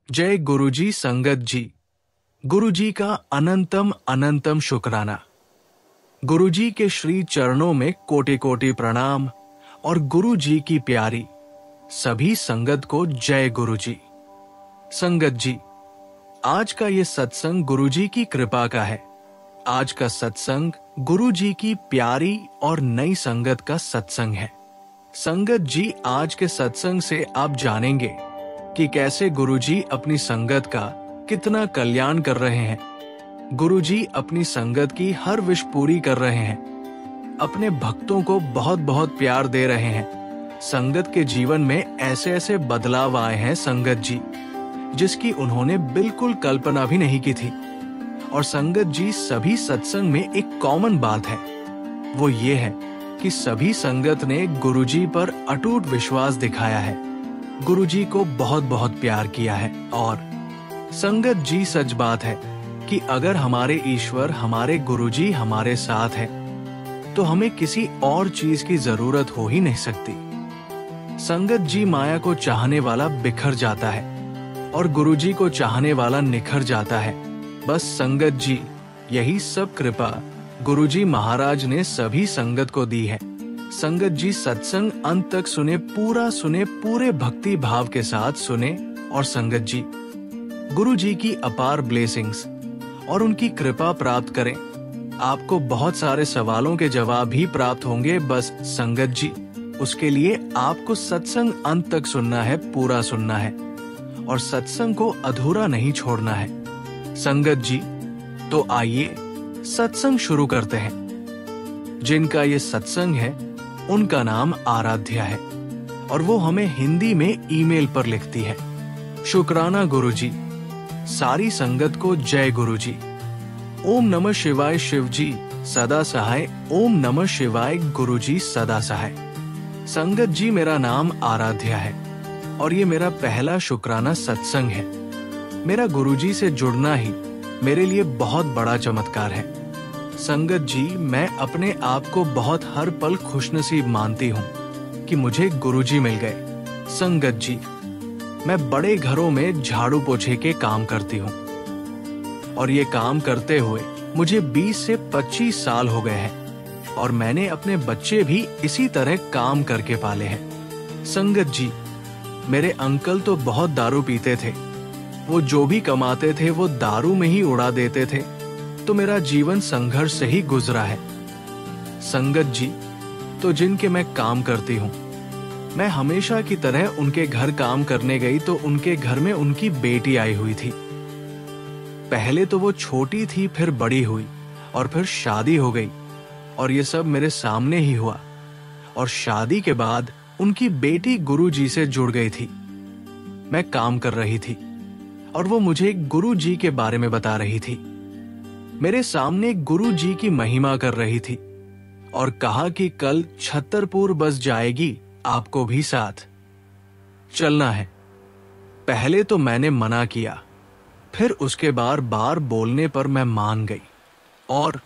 जय गुरुजी संगत जी। गुरुजी का अनंतम अनंतम शुक्राना। गुरुजी के श्री चरणों में कोटि कोटि प्रणाम और गुरुजी की प्यारी सभी संगत को जय गुरुजी। संगत जी, आज का ये सत्संग गुरुजी की कृपा का है। आज का सत्संग गुरुजी की प्यारी और नई संगत का सत्संग है। संगत जी, आज के सत्संग से आप जानेंगे कि कैसे गुरुजी अपनी संगत का कितना कल्याण कर रहे हैं। गुरुजी अपनी संगत की हर विश पूरी कर रहे हैं। अपने भक्तों को बहुत बहुत प्यार दे रहे हैं। संगत के जीवन में ऐसे ऐसे बदलाव आए हैं संगत जी, जिसकी उन्होंने बिल्कुल कल्पना भी नहीं की थी। और संगत जी, सभी सत्संग में एक कॉमन बात है, वो ये है कि सभी संगत ने गुरुजी पर अटूट विश्वास दिखाया है, गुरुजी को बहुत बहुत प्यार किया है। और संगत जी, सच बात है कि अगर हमारे ईश्वर हमारे गुरुजी हमारे साथ है तो हमें किसी और चीज की जरूरत हो ही नहीं सकती। संगत जी, माया को चाहने वाला बिखर जाता है और गुरुजी को चाहने वाला निखर जाता है। बस संगत जी, यही सब कृपा गुरुजी महाराज ने सभी संगत को दी है। संगत जी, सत्संग अंत तक सुने, पूरे भक्ति भाव के साथ सुने। और संगत जी, गुरुजी की अपार ब्लेसिंग्स और उनकी कृपा प्राप्त करें। आपको बहुत सारे सवालों के जवाब भी प्राप्त होंगे। बस संगत जी, उसके लिए आपको सत्संग अंत तक सुनना है, पूरा सुनना है और सत्संग को अधूरा नहीं छोड़ना है। संगत जी, तो आइए सत्संग शुरू करते हैं। जिनका ये सत्संग है उनका नाम आराध्या है और वो हमें हिंदी में ईमेल पर लिखती है, शुक्राना गुरुजी। सारी संगत को जय गुरुजी। ओम नमः शिवाय शिवजी सदा सहाय। ओम नमः शिवाय गुरुजी सदा सहाय। संगत जी, मेरा नाम आराध्या है और ये मेरा पहला शुक्राना सत्संग है। मेरा गुरुजी से जुड़ना ही मेरे लिए बहुत बड़ा चमत्कार है। संगत जी, मैं अपने आप को बहुत हर पल खुशनसीब मानती हूँ कि मुझे गुरुजी मिल गए। संगत जी, मैं बड़े घरों में झाड़ू पोछे के काम करती हूँ और ये काम करते हुए मुझे 20 से 25 साल हो गए हैं और मैंने अपने बच्चे भी इसी तरह काम करके पाले हैं। संगत जी, मेरे अंकल तो बहुत दारू पीते थे। वो जो भी कमाते थे वो दारू में ही उड़ा देते थे, तो मेरा जीवन संघर्ष से ही गुजरा है। संगत जी, तो जिनके मैं काम करती हूँ, मैं हमेशा की तरह उनके घर काम करने गई तो उनके घर में उनकी बेटी आई हुई थी। पहले तो वो छोटी थी, फिर बड़ी हुई और फिर शादी हो गई और ये सब मेरे सामने ही हुआ। और शादी के बाद उनकी बेटी गुरुजी से जुड़ गई थी। मैं काम कर रही थी और वो मुझे गुरुजी के बारे में बता रही थी। मेरे सामने गुरुजी की महिमा कर रही थी और कहा कि कल छतरपुर बस जाएगी, आपको भी साथ चलना है। पहले तो मैंने मना किया, फिर उसके बार बार बोलने पर मैं मान गई और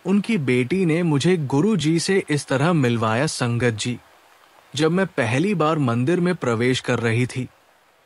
उनकी बेटी ने मुझे गुरुजी से इस तरह मिलवाया। संगत जी, जब मैं पहली बार मंदिर में प्रवेश कर रही थी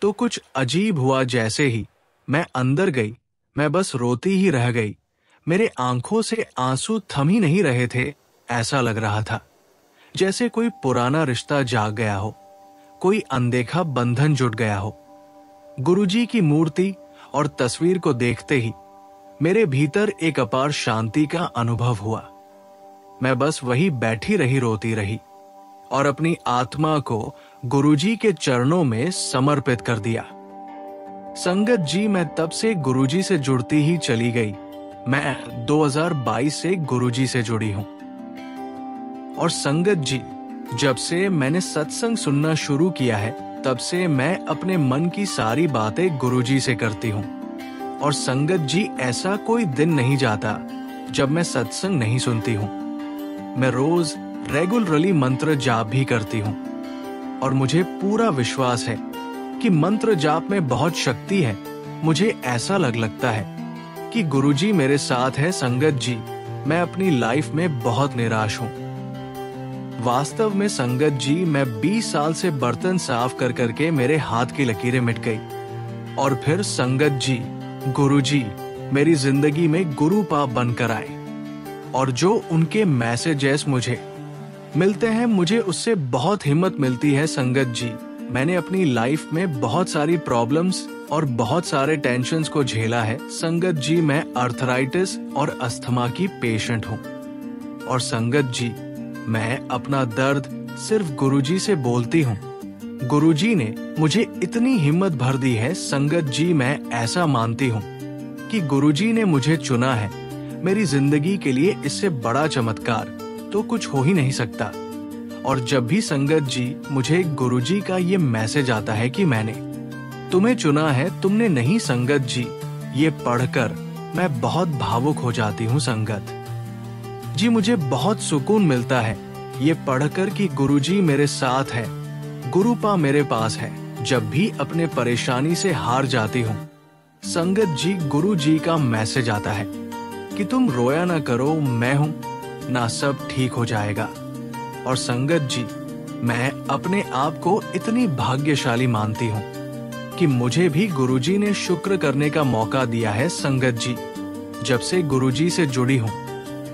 तो कुछ अजीब हुआ। जैसे ही मैं अंदर गई, मैं बस रोती ही रह गई। मेरे आंखों से आंसू थम ही नहीं रहे थे। ऐसा लग रहा था जैसे कोई पुराना रिश्ता जाग गया हो, कोई अनदेखा बंधन जुट गया हो। गुरुजी की मूर्ति और तस्वीर को देखते ही मेरे भीतर एक अपार शांति का अनुभव हुआ। मैं बस वही बैठी रही, रोती रही और अपनी आत्मा को गुरुजी के चरणों में समर्पित कर दिया। संगत जी, मैं तब से गुरुजी से जुड़ती ही चली गई। मैं 2022 से गुरुजी से जुड़ी हूं और संगत जी, जब से मैंने सत्संग सुनना शुरू किया है तब से मैं अपने मन की सारी बातें गुरुजी से करती हूं। और संगत जी, ऐसा कोई दिन नहीं जाता जब मैं सत्संग नहीं सुनती हूं। मैं रोज रेगुलरली मंत्र जाप भी करती हूं और मुझे पूरा विश्वास है कि मंत्र जाप में बहुत शक्ति है। मुझे ऐसा लगता है कि गुरुजी मेरे साथ है। संगत जी, मैं अपनी लाइफ में बहुत निराश हूं। वास्तव में संगत जी, मैं 20 साल से बर्तन साफ कर करके मेरे हाथ की लकीरें मिट गई। और फिर संगत जी, गुरु जी मेरी जिंदगी में गुरु पाप बनकर आए और जो उनके मैसेजेस मुझे मिलते हैं, मुझे उससे बहुत हिम्मत मिलती है। संगत जी, मैंने अपनी लाइफ में बहुत सारी प्रॉब्लम्स और बहुत सारे टेंशन्स को झेला है। संगत जी, मैं आर्थराइटिस और अस्थमा की पेशेंट हूँ और संगत जी, मैं अपना दर्द सिर्फ गुरुजी से बोलती हूँ। गुरुजी ने मुझे इतनी हिम्मत भर दी है। संगत जी, मैं ऐसा मानती हूँ कि गुरुजी ने मुझे चुना है। मेरी जिंदगी के लिए इससे बड़ा चमत्कार तो कुछ हो ही नहीं सकता। और जब भी संगत जी मुझे गुरुजी का ये मैसेज आता है कि मैंने तुम्हें चुना है, तुमने नहीं संगत जी, ये पढ़कर मैं बहुत भावुक हो जाती हूँ। संगत जी, मुझे बहुत सुकून मिलता है ये पढ़कर कि गुरुजी मेरे साथ है, गुरुपा मेरे पास है। जब भी अपने परेशानी से हार जाती हूँ, संगत जी, गुरुजी का मैसेज आता है कि तुम रोया ना करो, मैं हूँ ना, सब ठीक हो जाएगा। और संगत जी, मैं अपने आप को इतनी भाग्यशाली मानती हूँ कि मुझे भी गुरुजी ने शुक्र करने का मौका दिया है। संगत जी, जब से गुरुजी से जुड़ी हूँ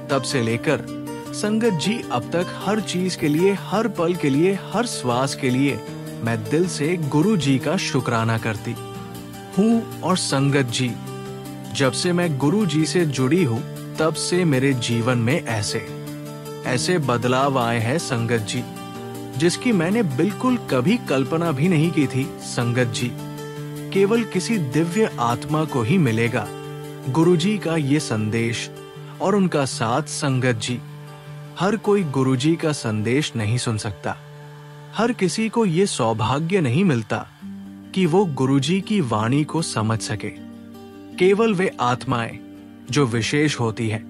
तब से लेकर संगत जी अब तक हर चीज के लिए, हर पल के लिए, हर श्वास के लिए मैं दिल से गुरुजी का शुक्राना करती हूँ। और संगत जी, जब से मैं गुरुजी से जुड़ी हूँ तब से मेरे जीवन में ऐसे बदलाव आए हैं संगत जी, जिसकी मैंने बिल्कुल कभी कल्पना भी नहीं की थी। संगत जी, केवल किसी दिव्य आत्मा को ही मिलेगा गुरुजी का ये संदेश और उनका साथ। संगत जी, हर कोई गुरुजी का संदेश नहीं सुन सकता। हर किसी को ये सौभाग्य नहीं मिलता कि वो गुरुजी की वाणी को समझ सके। केवल वे आत्माएं जो विशेष होती हैं,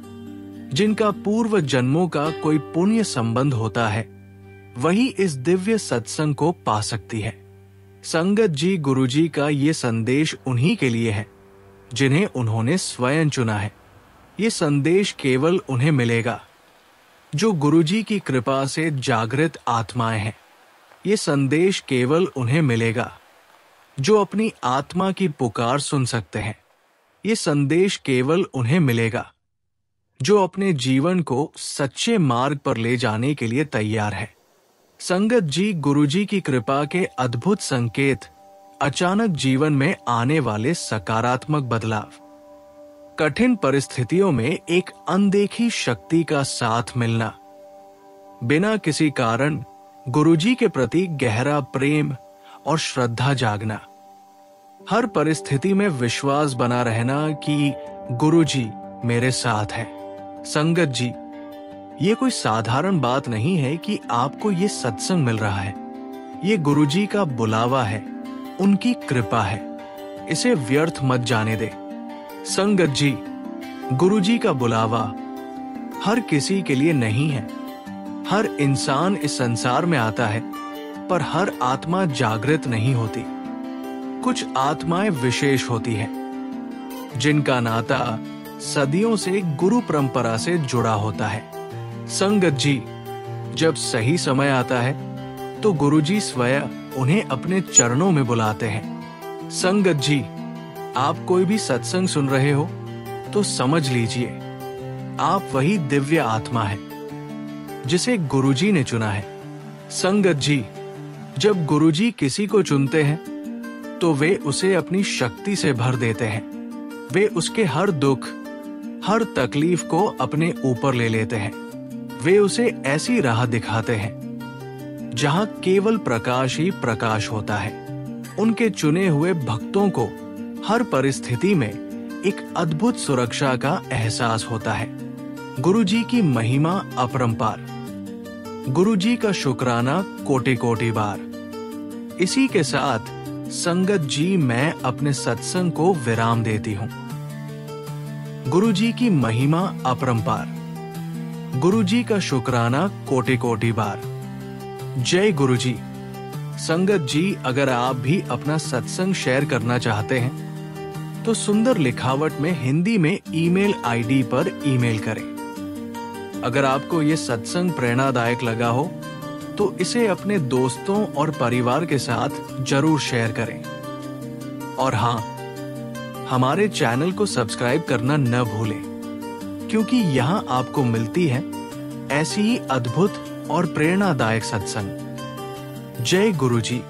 जिनका पूर्व जन्मों का कोई पुण्य संबंध होता है, वही इस दिव्य सत्संग को पा सकती है। संगत जी, गुरुजी का ये संदेश उन्हीं के लिए है जिन्हें उन्होंने स्वयं चुना है। ये संदेश केवल उन्हें मिलेगा जो गुरुजी की कृपा से जागृत आत्माएं हैं। ये संदेश केवल उन्हें मिलेगा जो अपनी आत्मा की पुकार सुन सकते हैं। ये संदेश केवल उन्हें मिलेगा जो अपने जीवन को सच्चे मार्ग पर ले जाने के लिए तैयार है। संगत जी, गुरुजी की कृपा के अद्भुत संकेत, अचानक जीवन में आने वाले सकारात्मक बदलाव, कठिन परिस्थितियों में एक अनदेखी शक्ति का साथ मिलना, बिना किसी कारण गुरुजी के प्रति गहरा प्रेम और श्रद्धा जागना, हर परिस्थिति में विश्वास बना रहना कि गुरुजी मेरे साथ है। संगत जी, ये कोई साधारण बात नहीं है कि आपको ये सत्संग मिल रहा है। ये गुरुजी का बुलावा है, उनकी कृपा है। इसे व्यर्थ मत जाने दे। संगत जी, गुरुजी का बुलावा हर किसी के लिए नहीं है। हर इंसान इस संसार में आता है, पर हर आत्मा जागृत नहीं होती। कुछ आत्माएं विशेष होती हैं, जिनका नाता सदियों से गुरु परंपरा से जुड़ा होता है। संगत जी, जब सही समय आता है तो गुरुजी स्वयं उन्हें अपने चरणों में बुलाते हैं। संगत जी, आप कोई भी सत्संग सुन रहे हो तो समझ लीजिए आप वही दिव्य आत्मा है जिसे गुरुजी ने चुना है। संगत जी, जब गुरुजी किसी को चुनते हैं तो वे उसे अपनी शक्ति से भर देते हैं। वे उसके हर दुख, हर तकलीफ को अपने ऊपर ले लेते हैं। वे उसे ऐसी राह दिखाते हैं जहां केवल प्रकाश ही प्रकाश होता है। उनके चुने हुए भक्तों को हर परिस्थिति में एक अद्भुत सुरक्षा का एहसास होता है। गुरुजी की महिमा अपरंपार। गुरुजी का शुक्राना कोटि कोटि बार। इसी के साथ संगत जी, मैं अपने सत्संग को विराम देती हूं। गुरुजी की महिमा अपरंपार। गुरुजी का शुक्राना कोटि कोटि बार। जय गुरुजी। संगत जी, अगर आप भी अपना सत्संग शेयर करना चाहते हैं तो सुंदर लिखावट में हिंदी में ईमेल आईडी पर ईमेल करें। अगर आपको ये सत्संग प्रेरणादायक लगा हो तो इसे अपने दोस्तों और परिवार के साथ जरूर शेयर करें और हाँ, हमारे चैनल को सब्सक्राइब करना न भूलें, क्योंकि यहाँ आपको मिलती है ऐसी ही अद्भुत और प्रेरणादायक सत्संग। जय गुरु जी।